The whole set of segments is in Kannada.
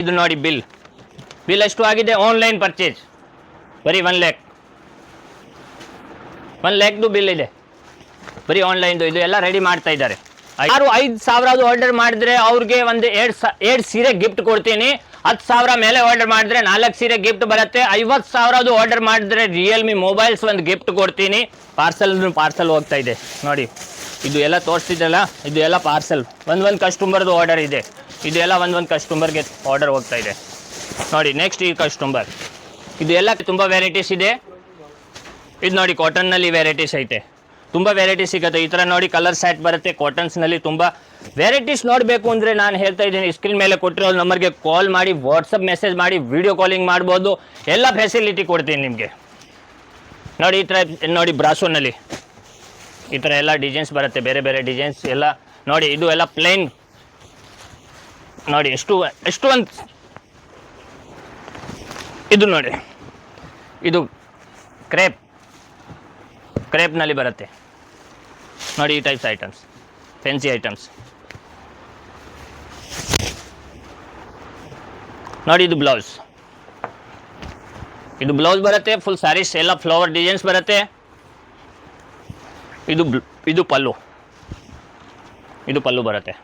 ಇದು ನೋಡಿ ಬಿಲ್ ಎಷ್ಟು ಆಗಿದೆ ಆನ್ಲೈನ್ ಪರ್ಚೇಸ್ ಬರೀ 1 lakh ಬಿಲ್ ಇದೆ ಬರೀ ಆನ್ಲೈನ್ದು. ಇದು ಎಲ್ಲ ರೆಡಿ ಮಾಡ್ತಾ ಇದ್ದಾರೆ. ಯಾರು 5,000 ಆರ್ಡರ್ ಮಾಡಿದ್ರೆ ಅವ್ರಿಗೆ ಒಂದು 2 ಸೀರೆ ಗಿಫ್ಟ್ ಕೊಡ್ತೀನಿ. 10,000 ಮೇಲೆ ಆರ್ಡರ್ ಮಾಡಿದ್ರೆ 4 ಸೀರೆ ಗಿಫ್ಟ್ ಬರುತ್ತೆ. 50,000 ಆರ್ಡರ್ ಮಾಡಿದ್ರೆ ರಿಯಲ್ಮಿ ಮೊಬೈಲ್ಸ್ ಒಂದು ಗಿಫ್ಟ್ ಕೊಡ್ತೀನಿ. ಪಾರ್ಸಲ್ ಹೋಗ್ತಾ ಇದೆ ನೋಡಿ. ಇದು ಎಲ್ಲ ತೋರಿಸ್ತಿದ್ದಲ್ಲ, ಇದು ಎಲ್ಲ ಪಾರ್ಸಲ್ ಒಂದು ಕಸ್ಟಮರ್ದು ಆರ್ಡರ್ ಇದೆ. ಇದು ಎಲ್ಲ ಒಂದು ಕಸ್ಟಮರ್ಗೆ ಆರ್ಡರ್ ಹೋಗ್ತಾ ಇದೆ ನೋಡಿ. ನೆಕ್ಸ್ಟ್ ಈ ಕಸ್ಟಮರ್, ಇದು ಎಲ್ಲ ತುಂಬ ವೆರೈಟೀಸ್ ಇದೆ. ಇದು ನೋಡಿ ಕಾಟನ್ನಲ್ಲಿ ವೆರೈಟೀಸ್ ಐತೆ, ತುಂಬ ವೆರೈಟೀಸ್ ಸಿಗುತ್ತೆ. ಈ ಥರ ನೋಡಿ ಕಲರ್ ಸೆಟ್ ಬರುತ್ತೆ. ಕಾಟನ್ಸ್ನಲ್ಲಿ ತುಂಬ ವೆರೈಟೀಸ್ ನೋಡಬೇಕು ಅಂದರೆ ನಾನು ಹೇಳ್ತಾ ಇದ್ದೀನಿ, ಸ್ಕ್ರೀನ್ ಮೇಲೆ ಕೊಟ್ಟಿರೋ ನಂಬರ್ಗೆ ಕಾಲ್ ಮಾಡಿ, ವಾಟ್ಸಪ್ ಮೆಸೇಜ್ ಮಾಡಿ, ವಿಡಿಯೋ ಕಾಲಿಂಗ್ ಮಾಡ್ಬೋದು. ಎಲ್ಲ ಫೆಸಿಲಿಟಿ ಕೊಡ್ತೀನಿ ನಿಮಗೆ ನೋಡಿ. ಈ ಥರ ನೋಡಿ ಬ್ರಾಸೋನಲ್ಲಿ ಈ ಥರ ಎಲ್ಲ ಡಿಸೈನ್ಸ್ ಬರುತ್ತೆ, ಬೇರೆ ಬೇರೆ ಡಿಸೈನ್ಸ್ ಎಲ್ಲ ನೋಡಿ. ಇದು ಎಲ್ಲ ಪ್ಲೇನ್ ನೋಡಿ, ಎಷ್ಟು ಒಂದು ಇದು ನೋಡಿ, ಇದು ಕ್ರೇಪ್ನಲ್ಲಿ ಬರುತ್ತೆ ನೋಡಿ. ಈ ಟೈಪ್ಸ್ ಐಟಮ್ಸ್, ಫ್ಯಾನ್ಸಿ ಐಟಮ್ಸ್ ನೋಡಿ. ಇದು ಬ್ಲೌಸ್ ಬರುತ್ತೆ. ಫುಲ್ ಸ್ಯಾರೀಸ್ ಎಲ್ಲ ಫ್ಲವರ್ ಡಿಸೈನ್ಸ್ ಬರುತ್ತೆ. ಇದು ಪಲ್ಲು ಬರುತ್ತೆ.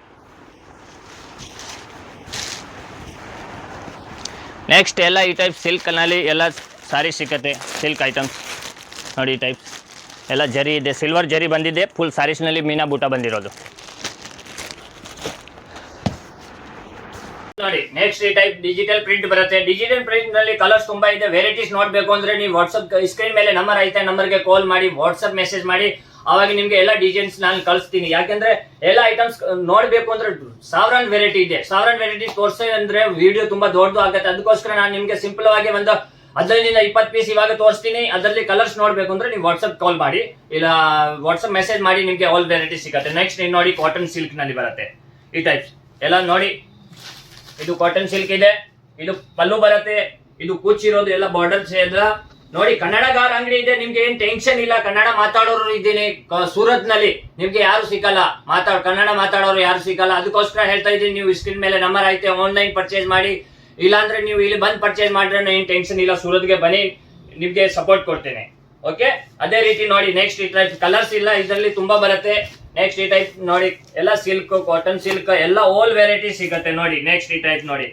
ನೆಕ್ಸ್ಟ್ ಎಲ್ಲ ಈ ಟೈಪ್ ಸಿಲ್ಕ್ನಲ್ಲಿ ಎಲ್ಲ ಸಾರಿ ಸಿಕ್ಕತ್ತೆ. ಸಿಲ್ಕ್ ಐಟಮ್ಸ್ ನೋಡಿ. ಈ ಟೈಪ್ಸ್ ಎಲ್ಲ ಜರಿ ಇದೆ, ಸಿಲ್ವರ್ ಜರಿ ಬಂದಿದೆ. ಫುಲ್ ಸ್ಯಾರೀಸ್ನಲ್ಲಿ ಮೀನಾ ಬೂಟ ಬಂದಿರೋದು ನೋಡಿ. ನೆಕ್ಸ್ಟ್ ಈ ಟೈಪ್ ಡಿಜಿಟಲ್ ಪ್ರಿಂಟ್ ಬರುತ್ತೆ. ಡಿಜಿಟಲ್ ಪ್ರಿಂಟ್ ನಲ್ಲಿ ಕಲರ್ಸ್ ತುಂಬಾ ಇದೆ. ವೆರೈಟೀಸ್ ನೋಡಬೇಕು ಅಂದ್ರೆ ನೀವು ವಾಟ್ಸ್ಆಪ್ ಸ್ಕ್ರೀನ್ ಮೇಲೆ ನಂಬರ್ ಐತೆ, ನಂಬರ್ಗೆ ಕಾಲ್ ಮಾಡಿ, ವಾಟ್ಸ್ಆಪ್ ಮೆಸೇಜ್ ಮಾಡಿ. ಅವಾಗ ನಿಮ್ಗೆ ಎಲ್ಲ ಡಿಸೈನ್ಸ್ ನಾನು ಕಳಿಸ್ತೀನಿ. ಯಾಕೆಂದ್ರೆ ಎಲ್ಲ ಐಟಮ್ಸ್ ನೋಡಬೇಕು ಅಂದ್ರೆ 1000 ವೆರೈಟಿ ಇದೆ. 1000 ವೆರೈಟೀಸ್ ತೋರಿಸಿ ಅಂದ್ರೆ ವಿಡಿಯೋ ತುಂಬಾ ದೊಡ್ಡದು ಆಗುತ್ತೆ. ಅದಕ್ಕೋಸ್ಕರ ನಾನು ನಿಮ್ಗೆ ಸಿಂಪಲ್ ಆಗಿ ಒಂದು 15 20 ಪೀಸ್ ಇವಾಗ ತೋರಿಸ್ತೀನಿ. ಅದರಲ್ಲಿ ಕಲರ್ಸ್ ನೋಡಬೇಕು ಅಂದ್ರೆ ನೀವು ವಾಟ್ಸ್ಆಪ್ ಕಾಲ್ ಮಾಡಿ, ಇಲ್ಲ ವಾಟ್ಸ್ಆಪ್ ಮೆಸೇಜ್ ಮಾಡಿ, ನಿಮ್ಗೆ ಆಲ್ ವೆರೈಟಿ ಸಿಗುತ್ತೆ. ನೆಕ್ಸ್ಟ್ ನೋಡಿ ಕಾಟನ್ ಸಿಲ್ಕ್ ನಲ್ಲಿ ಬರುತ್ತೆ. ಈ ಟೈಪ್ಸ್ ಎಲ್ಲ ನೋಡಿ. ಇದು ಕಾಟನ್ ಸಿಲ್ಕ್ ಇದೆ. ಇದು ಪಲ್ಲು ಬರುತ್ತೆ. ಇದು ಕೂಚಿರೋದು ಎಲ್ಲ ಬಾರ್ಡರ್ಸ್ ಎಲ್ಲ ನೋಡಿ. ಕನ್ನಡಗಾರ ಅಂಗಡಿ ಇದೆ, ನಿಮ್ಗೆ ಏನ್ ಟೆನ್ಷನ್ ಇಲ್ಲ. ಕನ್ನಡ ಮಾತಾಡೋರು ಇದ್ದೀನಿ ಸೂರತ್ ನಲ್ಲಿ, ನಿಮ್ಗೆ ಯಾರು ಸಿಕ್ಕಲ್ಲ. ಕನ್ನಡ ಮಾತಾಡೋರು ಯಾರು ಸಿಕ್ಕಲ್ಲ. ಅದಕ್ಕೋಸ್ಕರ ಹೇಳ್ತಾ ಇದ್ದೀನಿ, ನೀವು ಸ್ಕ್ರೀನ್ ಮೇಲೆ ನಂಬರ್ ಐತೆ, ಆನ್ಲೈನ್ ಪರ್ಚೇಸ್ ಮಾಡಿ. ಇಲ್ಲಾಂದ್ರೆ ನೀವು ಇಲ್ಲಿ ಬಂದು ಪರ್ಚೇಸ್ ಮಾಡಿದ್ರೆ ಏನ್ ಟೆನ್ಷನ್ ಇಲ್ಲ. ಸೂರತ್ಗೆ ಬನ್ನಿ, ನಿಮ್ಗೆ ಸಪೋರ್ಟ್ ಕೊಡ್ತೇನೆ. ಓಕೆ, ಅದೇ ರೀತಿ ನೋಡಿ. ನೆಕ್ಸ್ಟ್ ಈ ಟೈಪ್ ಕಲರ್ಸ್ ಇಲ್ಲ, ಇದರಲ್ಲಿ ತುಂಬಾ ಬರುತ್ತೆ. ನೆಕ್ಸ್ಟ್ ಈ ಟೈಪ್ ನೋಡಿ, ಎಲ್ಲ ಸಿಲ್ಕ್, ಕಾಟನ್ ಸಿಲ್ಕ್ ಎಲ್ಲ ಆಲ್ ವೆರೈಟಿ ಸಿಗುತ್ತೆ ನೋಡಿ. ನೆಕ್ಸ್ಟ್ ಈ ಟೈಪ್ ನೋಡಿ,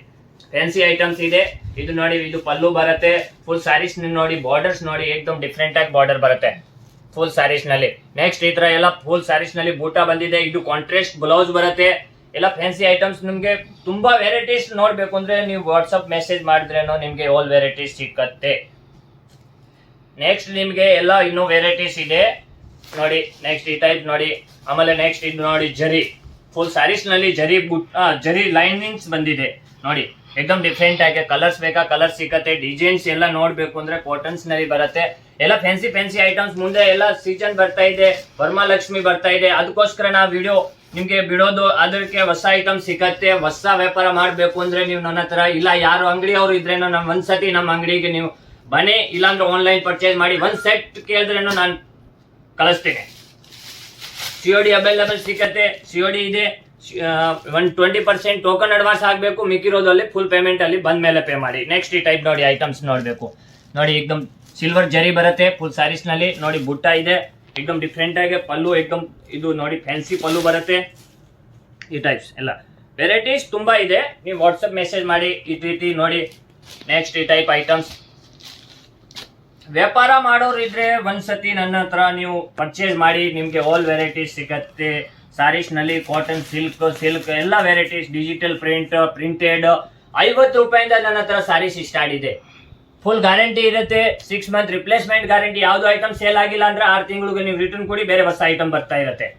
ಫ್ಯಾನ್ಸಿ ಐಟಮ್ಸ್ ಇದೆ. ಇದು ನೋಡಿ, ಇದು ಪಲ್ಲು ಬರುತ್ತೆ. ಫುಲ್ ಸ್ಯಾರೀಸ್ ನೋಡಿ, ಬಾರ್ಡರ್ಸ್ ನೋಡಿ, ಏಕದಮ್ ಡಿಫ್ರೆಂಟ್ ಆಗಿ ಬಾರ್ಡರ್ ಬರುತ್ತೆ ಫುಲ್ ಸ್ಯಾರೀಸ್ ನಲ್ಲಿ. ನೆಕ್ಸ್ಟ್ ಈ ತರ ಎಲ್ಲ ಫುಲ್ ಸ್ಯಾರೀಸ್ ನಲ್ಲಿ ಬೂಟ ಬಂದಿದೆ. ಇದು ಕಾಂಟ್ರಾಸ್ಟ್ ಬ್ಲೌಸ್ ಬರುತ್ತೆ. ಎಲ್ಲ ಫ್ಯಾನ್ಸಿ ಐಟಮ್ಸ್. ನಿಮ್ಗೆ ತುಂಬಾ ವೆರೈಟೀಸ್ ನೋಡ್ಬೇಕು ಅಂದ್ರೆ ನೀವು ವಾಟ್ಸ್ಆಪ್ ಮೆಸೇಜ್ ಮಾಡಿದ್ರೇನೋ ನಿಮ್ಗೆ ಆಲ್ ವೆರೈಟೀಸ್ ಸಿಕ್ಕತ್ತೆ. ನೆಕ್ಸ್ಟ್ ನಿಮ್ಗೆ ಎಲ್ಲ ಇನ್ನೂ ವೆರೈಟೀಸ್ ಇದೆ ನೋಡಿ. ನೆಕ್ಸ್ಟ್ ಈ ಟೈಪ್ ನೋಡಿ. ಆಮೇಲೆ ನೆಕ್ಸ್ಟ್ ಇದು ನೋಡಿ, ಜರಿ ಫುಲ್ ಸ್ಯಾರೀಸ್ ನಲ್ಲಿ ಜರಿ ಲೈನಿಂಗ್ಸ್ ಬಂದಿದೆ ನೋಡಿ. ಏಕದಮ್ ಡಿಫ್ರೆಂಟ್ ಆಗಿ ಕಲರ್ಸ್ ಬೇಕಾ ಕಲರ್ ಸಿಕ್ಕತ್ತೆ. ಡಿಸೈನ್ಸ್ ಎಲ್ಲ ನೋಡ್ಬೇಕು ಅಂದ್ರೆ ಕಾಟನ್ಸ್ ನಲ್ಲಿ ಬರುತ್ತೆ. ಎಲ್ಲ ಫ್ಯಾನ್ಸಿ ಐಟಮ್ಸ್. ಮುಂದೆ ಎಲ್ಲ ಸೀಸನ್ ಬರ್ತಾ ಇದೆ, ವರಮಹಾಲಕ್ಷ್ಮಿ ಬರ್ತಾ ಇದೆ. ಅದಕ್ಕೋಸ್ಕರ ನಾವು ವಿಡಿಯೋ ನಿಮ್ಗೆ ಬಿಡೋದು. ಅದಕ್ಕೆ ಹೊಸ ಐಟಮ್ ಸಿಕ್ಕತ್ತೆ. ಹೊಸ ವ್ಯಾಪಾರ ಮಾಡ್ಬೇಕು ಅಂದ್ರೆ ನೀವು ನನ್ನ ಹತ್ರ, ಇಲ್ಲ ಯಾರು ಅಂಗಡಿ ಅವರು ಇದ್ರೇನೋ ಒಂದ್ಸತಿ ನಮ್ಮ ಅಂಗಡಿಗೆ ನೀವು ಬನ್ನಿ. ಇಲ್ಲಾಂದ್ರೆ ಆನ್ಲೈನ್ ಪರ್ಚೇಸ್ ಮಾಡಿ. ಒಂದ್ ಸೆಟ್ ಕೇಳಿದ್ರೇನೋ ನಾನು ಕಳಿಸ್ತೇನೆ. COD ಅವೈಲೇಬಲ್ ಸಿಕ್ಕತ್ತೆ. COD ಇದೆ. 20% ಟೋಕನ್ ಅಡ್ವಾನ್ಸ್ ಆಗಬೇಕು. ಮಿಕ್ಕಿರೋದಲ್ಲಿ ಫುಲ್ ಪೇಮೆಂಟ್ ಅಲ್ಲಿ ಬಂದ ಮೇಲೆ ಪೇ ಮಾಡಿ. ನೆಕ್ಸ್ಟ್ ಈ ಟೈಪ್ ನೋಡಿ, ಐಟಮ್ಸ್ ನೋಡಬೇಕು ನೋಡಿ. ಏಕದಮ್ ಸಿಲ್ವರ್ ಜರಿ ಬರುತ್ತೆ ಫುಲ್ ಸ್ಯಾರೀಸ್ ನಲ್ಲಿ ನೋಡಿ. ಬುಟ್ಟ ಇದೆ ಏಕದಮ್ ಡಿಫ್ರೆಂಟ್ ಆಗಿ. ಪಲ್ಲು ಏಕದಮ್ ಇದು ನೋಡಿ, ಫ್ಯಾನ್ಸಿ ಪಲ್ಲು ಬರುತ್ತೆ. ಈ ಟೈಪ್ಸ್ ಎಲ್ಲ ವೆರೈಟೀಸ್ ತುಂಬಾ ಇದೆ. ನೀವು ವಾಟ್ಸಪ್ ಮೆಸೇಜ್ ಮಾಡಿ ಈ ರೀತಿ ನೋಡಿ. ನೆಕ್ಸ್ಟ್ ಈ ಟೈಪ್ ಐಟಮ್ಸ್. ವ್ಯಾಪಾರ ಮಾಡೋರು ಇದ್ರೆ ಒಂದ್ಸತಿ ನನ್ನ ಹತ್ರ ನೀವು ಪರ್ಚೇಸ್ ಮಾಡಿ, ನಿಮ್ಗೆ ಆಲ್ ವೆರೈಟೀಸ್ ಸಿಗತ್ತೆ. ಸ್ಯಾರೀಸ್ ನಲ್ಲಿ ಕಾಟನ್, ಸಿಲ್ಕ್ ಎಲ್ಲ ವೆರೈಟೀಸ್. ಡಿಜಿಟಲ್ ಪ್ರಿಂಟೆಡ್ 50 ರೂಪಾಯಿಂದ ನನ್ನ ಹತ್ರ ಸ್ಯಾರೀಸ್ ಸ್ಟಾರ್ಟ್ ಇದೆ. ಫುಲ್ ಗ್ಯಾರಂಟಿ ಇರುತ್ತೆ. 6 ಮಂತ್ ರಿಪ್ಲೇಸ್ಮೆಂಟ್ ಗ್ಯಾರಂಟಿ. ಯಾವ್ದು ಐಟಮ್ ಸೇಲ್ ಆಗಿಲ್ಲ ಅಂದ್ರೆ 6 ತಿಂಗಳಿಗೆ ನೀವು ರಿಟರ್ನ್ ಕೊಡಿ, ಬೇರೆ ಹೊಸ ಐಟಮ್ ಬರ್ತಾ ಇರುತ್ತೆ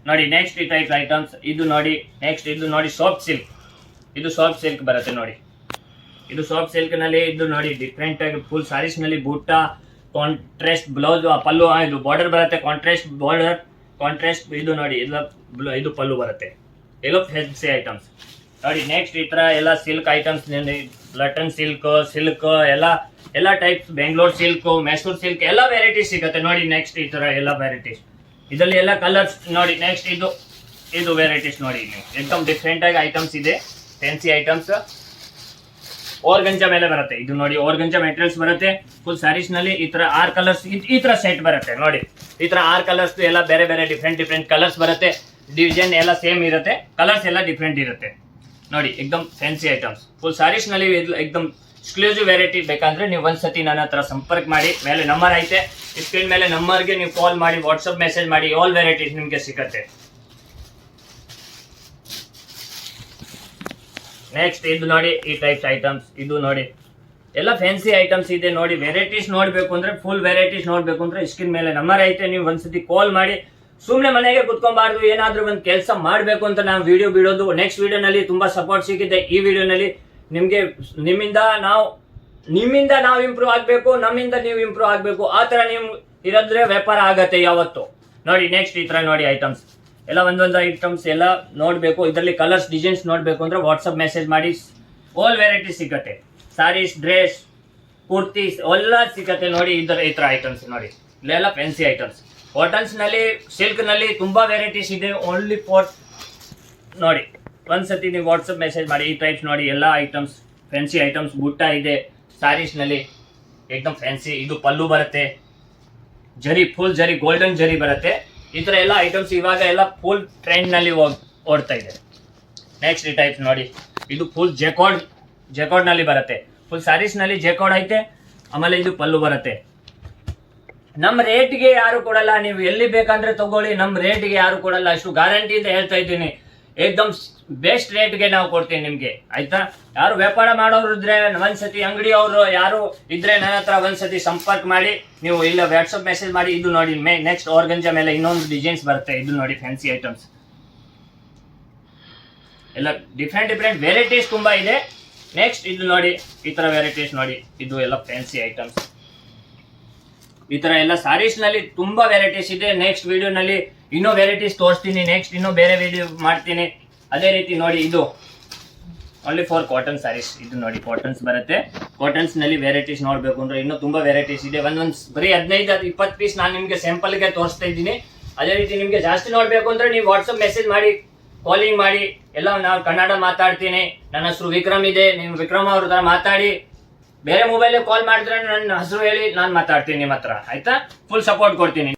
ನೋಡಿ. ನೆಕ್ಸ್ಟ್ ಈ ಟೈಪ್ ಐಟಮ್ಸ್. ಇದು ನೋಡಿ. ನೆಕ್ಸ್ಟ್ ಇದು ನೋಡಿ, ಸಾಫ್ಟ್ ಸಿಲ್ಕ್. ಇದು ಸಾಫ್ಟ್ ಸಿಲ್ಕ್ ಬರುತ್ತೆ ನೋಡಿ. ಇದು ಸಾಫ್ಟ್ ಸಿಲ್ಕ್ ನಲ್ಲಿ ಇದು ನೋಡಿ, ಡಿಫ್ರೆಂಟ್ ಆಗಿ ಫುಲ್ ಸ್ಯಾರೀಸ್ ನಲ್ಲಿ ಬೂಟ, ಕಾಂಟ್ರಾಸ್ಟ್ ಬ್ಲೌಸ್, ಪಲ್ಲು. ಇದು ಬಾರ್ಡರ್ ಬರುತ್ತೆ, ಕಾಂಟ್ರಾಸ್ಟ್ ಬಾರ್ಡರ್, ಕಾಂಟ್ರಾಸ್ಟ್. ಇದು ನೋಡಿ, ಇದು ಪಲ್ಲು ಬರುತ್ತೆ. ಎಲ್ಲ ಫ್ಯಾನ್ಸಿ ಐಟಮ್ಸ್ ನೋಡಿ. ನೆಕ್ಸ್ಟ್ ಈ ತರ ಎಲ್ಲ ಸಿಲ್ಕ್ ಐಟಮ್ಸ್, ಲಟನ್ ಸಿಲ್ಕ್ ಎಲ್ಲ types. Bengaluru silk, Mysuru silk ಎಲ್ಲ ವೆರೈಟೀಸ್ ಸಿಗುತ್ತೆ ನೋಡಿ. ನೆಕ್ಸ್ಟ್ ಈ ತರ ಎಲ್ಲ ವೆರೈಟೀಸ್. ಇದರಲ್ಲಿ ಎಲ್ಲ ಕಲರ್ಸ್ ನೋಡಿ. ನೆಕ್ಸ್ಟ್ ಇದು ವೆರೈಟೀಸ್ ನೋಡಿ. ನೀವು ಏಕದಮ್ ಡಿಫ್ರೆಂಟ್ ಆಗಿ ಐಟಮ್ಸ್ ಇದೆ, ಫ್ಯಾನ್ಸಿ ಐಟಮ್ಸ್. ಓರ್ಗಂಜಾ ಮೇಲೆ ಬರುತ್ತೆ. ಇದು ನೋಡಿ ಓರ್ಗಂಜಾ ಮೆಟೀರಿಯಲ್ಸ್ ಬರುತ್ತೆ. ಫುಲ್ ಸ್ಯಾರೀಸ್ ನಲ್ಲಿ ಈ ತರ 6 ಕಲರ್ಸ್ ಈ ತರ ಸೆಟ್ ಬರುತ್ತೆ ನೋಡಿ. ಈ ತರ 6 ಕಲರ್ಸ್ ಎಲ್ಲ ಬೇರೆ ಬೇರೆ ಡಿಫ್ರೆಂಟ್ ಕಲರ್ಸ್ ಬರುತ್ತೆ. ಡಿಸೈನ್ ಎಲ್ಲ ಸೇಮ್ ಇರುತ್ತೆ, ಕಲರ್ಸ್ ಎಲ್ಲ ಡಿಫ್ರೆಂಟ್ ಇರುತ್ತೆ ನೋಡಿ. ಎಕ್ದಮ್ ಫ್ಯಾನ್ಸಿ ಐಟಮ್ಸ್ ಫುಲ್ ಸ್ಯಾರೀಸ್ ನಲ್ಲಿ ಎಕ್ದಮ್ ಎಕ್ಸ್ಕ್ಲೂಸಿವ್ ವೆರೈಟಿ ಬೇಕಂದ್ರೆ ನೀವು ಒಂದ್ಸತಿ ನನ್ನ ಹತ್ರ ಸಂಪರ್ಕ ಮಾಡಿ. ಮೇಲೆ ನಂಬರ್ ಐತೆ, ಸ್ಕ್ರೀನ್ ಮೇಲೆ ನಂಬರ್ಗೆ ನೀವು ಕಾಲ್ ಮಾಡಿ, ವಾಟ್ಸಪ್ ಮೆಸೇಜ್ ಮಾಡಿ, ಆಲ್ ವೆರೈಟೀಸ್ ನಿಮಗೆ ಸಿಗುತ್ತೆ. ನೆಕ್ಸ್ಟ್ ಇದು ನೋಡಿ, ಈ ಟೈಪ್ಸ್ ಐಟಮ್ಸ್ ಇದು ನೋಡಿ ಎಲ್ಲ ಫ್ಯಾನ್ಸಿ ಐಟಮ್ಸ್ ಇದೆ ನೋಡಿ. ವೆರೈಟೀಸ್ ನೋಡ್ಬೇಕು ಅಂದ್ರೆ ಫುಲ್ ವೆರೈಟೀಸ್ ನೋಡ್ಬೇಕು ಅಂದ್ರೆ ಸ್ಕ್ರೀನ್ ಮೇಲೆ ನಂಬರ್ ಐತೆ, ನೀವು ಒಂದ್ಸತಿ ಕಾಲ್ ಮಾಡಿ. ಸುಮ್ಮನೆ ಮನೆಗೆ ಕುತ್ಕೊಬಾರ್ದು, ಏನಾದ್ರೂ ಒಂದು ಕೆಲಸ ಮಾಡಬೇಕು ಅಂತ ನಾವು ವಿಡಿಯೋ ಬಿಡೋದು. ನೆಕ್ಸ್ಟ್ ವಿಡಿಯೋನಲ್ಲಿ ತುಂಬಾ ಸಪೋರ್ಟ್ ಸಿಕ್ಕಿದೆ. ಈ ವಿಡಿಯೋನಲ್ಲಿ ನಿಮ್ಗೆ ನಿಮ್ಮಿಂದ ನಾವು ಇಂಪ್ರೂವ್ ಆಗ್ಬೇಕು, ನಮ್ಮಿಂದ ನೀವು ಇಂಪ್ರೂವ್ ಆಗ್ಬೇಕು. ಆ ತರ ನೀವು ಇರೋದ್ರೆ ವ್ಯಾಪಾರ ಆಗತ್ತೆ ಯಾವತ್ತು ನೋಡಿ. ನೆಕ್ಸ್ಟ್ ಈ ತರ ನೋಡಿ ಐಟಮ್ಸ್ ಎಲ್ಲ ಒಂದೊಂದು ಐಟಮ್ಸ್ ಎಲ್ಲ ನೋಡ್ಬೇಕು. ಇದರಲ್ಲಿ ಕಲರ್ಸ್ ಡಿಸೈನ್ಸ್ ನೋಡ್ಬೇಕು ಅಂದ್ರೆ ವಾಟ್ಸಪ್ ಮೆಸೇಜ್ ಮಾಡಿ, ಆಲ್ ವೆರೈಟಿ ಸಿಗತ್ತೆ. ಸಾರೀಸ್, ಡ್ರೆಸ್, ಕುರ್ತೀಸ್ ಎಲ್ಲ ಸಿಗತ್ತೆ ನೋಡಿ. ಈ ತರ ಐಟಮ್ಸ್ ನೋಡಿ, ಇಲ್ಲೆಲ್ಲ ಫ್ಯಾನ್ಸಿ ಐಟಮ್ಸ್. ಕಾಟನ್ಸ್ ನಲ್ಲಿ, ಸಿಲ್ಕ್ ನಲ್ಲಿ ತುಂಬಾ ವೆರೈಟೀಸ್ ಇದೆ. ಓನ್ಲಿ ಫಾರ್ ನೋಡಿ ಒಂದ್ಸತಿ ನೀವು ವಾಟ್ಸಪ್ ಮೆಸೇಜ್ ಮಾಡಿ. ಈ ಟೈಪ್ಸ್ ನೋಡಿ ಎಲ್ಲ ಐಟಮ್ಸ್ ಫ್ಯಾನ್ಸಿ ಐಟಮ್ಸ್. ಬುಟ್ಟ ಇದೆ ಸ್ಯಾರೀಸ್ ನಲ್ಲಿ ಏಕದಮ್ ಫ್ಯಾನ್ಸಿ. ಇದು ಪಲ್ಲು ಬರುತ್ತೆ, ಜರಿ ಫುಲ್ ಜರಿ ಗೋಲ್ಡನ್ ಜರಿ ಬರುತ್ತೆ. ಈ ತರ ಎಲ್ಲ ಐಟಮ್ಸ್ ಇವಾಗ ಎಲ್ಲ ಫುಲ್ ಟ್ರೆಂಡ್ ನಲ್ಲಿ ಓಡ್ತಾ ಇದೆ. ನೆಕ್ಸ್ಟ್ ಈ ಟೈಪ್ಸ್ ನೋಡಿ, ಇದು ಫುಲ್ ಜೆಕಾರ್ಡ್ ನಲ್ಲಿ ಬರುತ್ತೆ. ಫುಲ್ ಸ್ಯಾರೀಸ್ ನಲ್ಲಿ ಜೆಕಾರ್ಡ್ ಐತೆ. ಆಮೇಲೆ ಇದು ಪಲ್ಲು ಬರುತ್ತೆ. ನಮ್ಮ ರೇಟ್ಗೆ ಯಾರು ಕೊಡಲ್ಲ, ನೀವು ಎಲ್ಲಿ ಬೇಕಂದ್ರೆ ತಗೊಳ್ಳಿ, ನಮ್ಮ ರೇಟ್ಗೆ ಯಾರು ಕೊಡಲ್ಲ, ಅಷ್ಟು ಗ್ಯಾರಂಟಿ ಅಂತ ಹೇಳ್ತಾ ಇದ್ದೀನಿ. ಏಕದಮ್ ಬೆಸ್ಟ್ ರೇಟ್ಗೆ ನಾವು ಕೊಡ್ತೀನಿ ನಿಮ್ಗೆ, ಆಯ್ತಾ. ಯಾರು ವ್ಯಾಪಾರ ಮಾಡೋರು ಇದ್ರೆ ಒಂದ್ಸತಿ, ಅಂಗಡಿ ಅವರು ಯಾರು ಇದ್ರೆ ನನ್ನ ಹತ್ರ ಒಂದ್ಸತಿ ಸಂಪರ್ಕ ಮಾಡಿ. ನೀವು ಇಲ್ಲ ವಾಟ್ಸಪ್ ಮೆಸೇಜ್ ಮಾಡಿ. ಇದು ನೋಡಿ ನೆಕ್ಸ್ಟ್ ಆರ್ಗಂಜಾ ಮೇಲೆ ಇನ್ನೊಂದು ಡಿಸೈನ್ಸ್ ಬರುತ್ತೆ. ಇದು ನೋಡಿ ಫ್ಯಾನ್ಸಿ ಐಟಮ್ಸ್ ಎಲ್ಲ ಡಿಫ್ರೆಂಟ್ ವೆರೈಟೀಸ್ ತುಂಬಾ ಇದೆ. ನೆಕ್ಸ್ಟ್ ಇದು ನೋಡಿ, ಈ ತರ ವೆರೈಟೀಸ್ ನೋಡಿ, ಇದು ಎಲ್ಲ ಫ್ಯಾನ್ಸಿ ಐಟಮ್ಸ್. ಈ ತರ ಎಲ್ಲ ಸಾರೀಸ್ ನಲ್ಲಿ ತುಂಬಾ ವೆರೈಟೀಸ್ ಇದೆ. ನೆಕ್ಸ್ಟ್ ವಿಡಿಯೋನಲ್ಲಿ ಇನ್ನೂ ವೆರೈಟೀಸ್ ತೋರಿಸ್ತೀನಿ. ನೆಕ್ಸ್ಟ್ ಇನ್ನೂ ಬೇರೆ ವಿಡಿಯೋ ಮಾಡ್ತೀನಿ. ಅದೇ ರೀತಿ ನೋಡಿ, ಇದು ಓನ್ಲಿ ಫಾರ್ ಕಾಟನ್ ಸ್ಯಾರೀಸ್. ಇದು ನೋಡಿ ಕಾಟನ್ಸ್ ಬರುತ್ತೆ. ಕಾಟನ್ಸ್ ನಲ್ಲಿ ವೆರೈಟೀಸ್ ನೋಡ್ಬೇಕು ಅಂದ್ರೆ ಇನ್ನೂ ತುಂಬಾ ವೆರೈಟೀಸ್ ಇದೆ. ಒಂದೊಂದು ಬರೀ 15-20 ಪೀಸ್ ನಾನು ನಿಮ್ಗೆ ಸ್ಯಾಂಪಲ್ ಗೆ ತೋರಿಸ್ತಾ ಇದ್ದೀನಿ. ಅದೇ ರೀತಿ ನಿಮ್ಗೆ ಜಾಸ್ತಿ ನೋಡ್ಬೇಕು ಅಂದ್ರೆ ನೀವು ವಾಟ್ಸಪ್ ಮೆಸೇಜ್ ಮಾಡಿ, ಕಾಲಿಂಗ್ ಮಾಡಿ. ಎಲ್ಲ ನಾವು ಕನ್ನಡ ಮಾತಾಡ್ತೀನಿ. ನನ್ನ ಹೆಸರು ವಿಕ್ರಮ್ ಇದೆ, ನೀವು ವಿಕ್ರಮ್ ಅವ್ರ ತರ ಮಾತಾಡಿ. ಬೇರೆ ಮೊಬೈಲ್ ಕಾಲ್ ಮಾಡಿದ್ರೆ ನನ್ನ ಹೆಸರು ಹೇಳಿ, ನಾನು ಮಾತಾಡ್ತೀನಿ ನಿಮ್ಮ ಹತ್ರ, ಆಯ್ತಾ. ಫುಲ್ ಸಪೋರ್ಟ್ ಕೊಡ್ತೀನಿ.